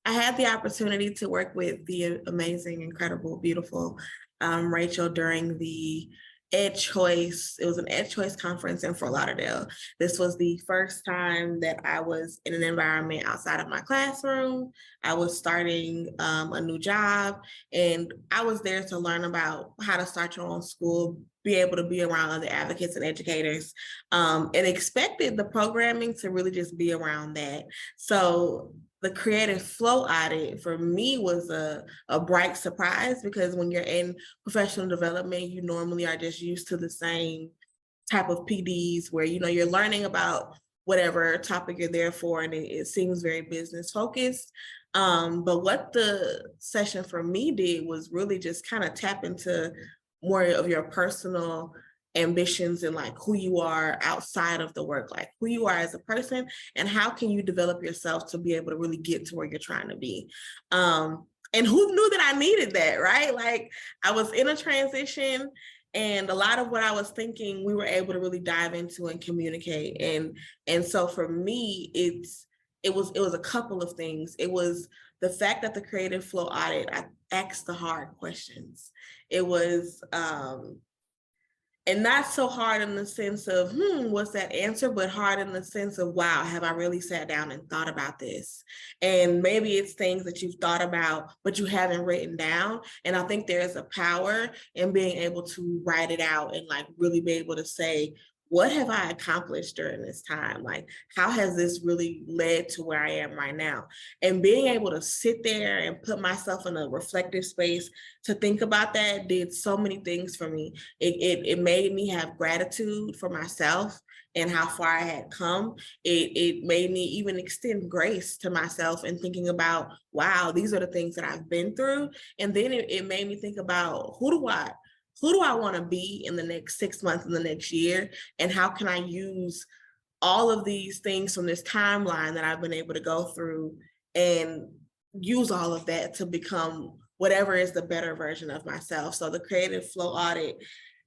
I had the opportunity to work with the amazing, incredible, beautiful Rachel during the Ed Choice. It was an Ed Choice conference in Fort Lauderdale. This was the first time that I was in an environment outside of my classroom. I was starting a new job, and I was there to learn about how to start your own school, be able to be around other advocates and educators, and expected the programming to really just be around that. So the Creative Flow Audit for me was a bright surprise, because when you're in professional development, you normally are just used to the same type of PDs where, you're learning about whatever topic you're there for, and it seems very business focused. But what the session for me did was really just kind of tap into more of your personal ambitions and like who you are outside of the work, like who you are as a person and how can you develop yourself to be able to really get to where you're trying to be. And who knew that I needed that, right? Like I was in a transition, and a lot of what I was thinking, we were able to really dive into and communicate. And so for me, it was a couple of things. It was the fact that the Creative Flow Audit, I asked the hard questions. It was and not so hard in the sense of, what's that answer, but hard in the sense of, wow, have I really sat down and thought about this? And maybe it's things that you've thought about, but you haven't written down. And I think there's a power in being able to write it out and like really be able to say, what have I accomplished during this time? Like, how has this really led to where I am right now? And being able to sit there and put myself in a reflective space to think about that did so many things for me. It made me have gratitude for myself and how far I had come. It made me even extend grace to myself and thinking about, wow, these are the things that I've been through. And then it made me think about who do I want to be in the next 6 months, in the next year, and how can I use all of these things from this timeline that I've been able to go through and use all of that to become whatever is the better version of myself. So the Creative Flow Audit,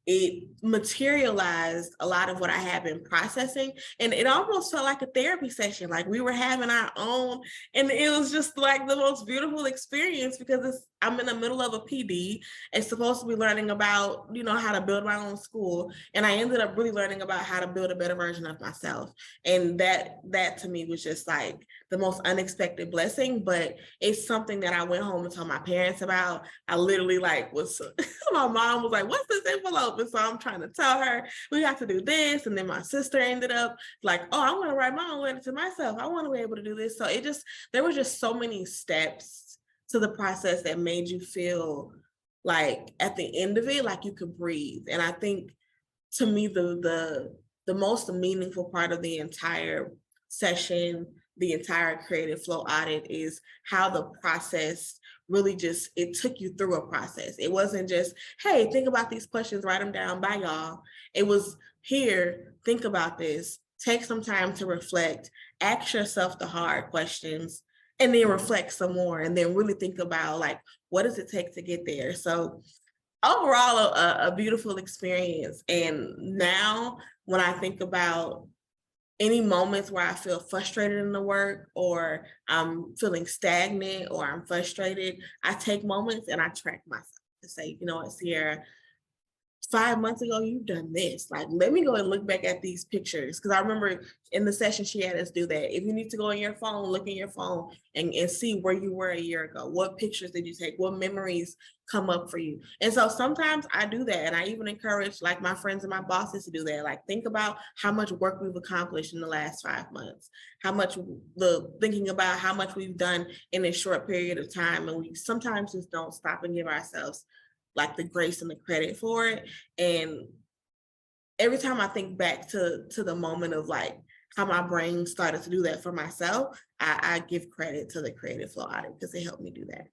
it materialized a lot of what I had been processing, and it almost felt like a therapy session. Like we were having our own, and it was just like the most beautiful experience because I'm in the middle of a PD and supposed to be learning about, how to build my own school. And I ended up really learning about how to build a better version of myself. And that to me was just like the most unexpected blessing, but it's something that I went home and told my parents about. I literally my mom was like, what's this envelope? And so I'm trying to tell her, we have to do this. And then my sister ended up like, oh, I want to write my own letter to myself. I want to be able to do this. So there were just so many steps to the process that made you feel like at the end of it, like you could breathe. And I think to me, the most meaningful part of the entire session, the entire Creative Flow Audit, is how the process really it took you through a process. It wasn't just, hey, think about these questions, write them down, bye y'all. It was, here, think about this, take some time to reflect, ask yourself the hard questions, and then reflect some more, and then really think about like, what does it take to get there? So overall, a beautiful experience. And now when I think about any moments where I feel frustrated in the work, or I'm feeling stagnant, or I'm frustrated, I take moments and I track myself to say, you know what, Ciara, 5 months ago, you've done this. Like, let me go and look back at these pictures. Because I remember in the session, she had us do that. If you need to go in your phone, look in your phone and see where you were a year ago. What pictures did you take? What memories come up for you? And so sometimes I do that. And I even encourage like my friends and my bosses to do that. Like, think about how much work we've accomplished in the last 5 months, thinking about how much we've done in a short period of time. And we sometimes just don't stop and give ourselves like the grace and the credit for it. And every time I think back to the moment of like how my brain started to do that for myself, I give credit to the Creative Flow Audit because it helped me do that.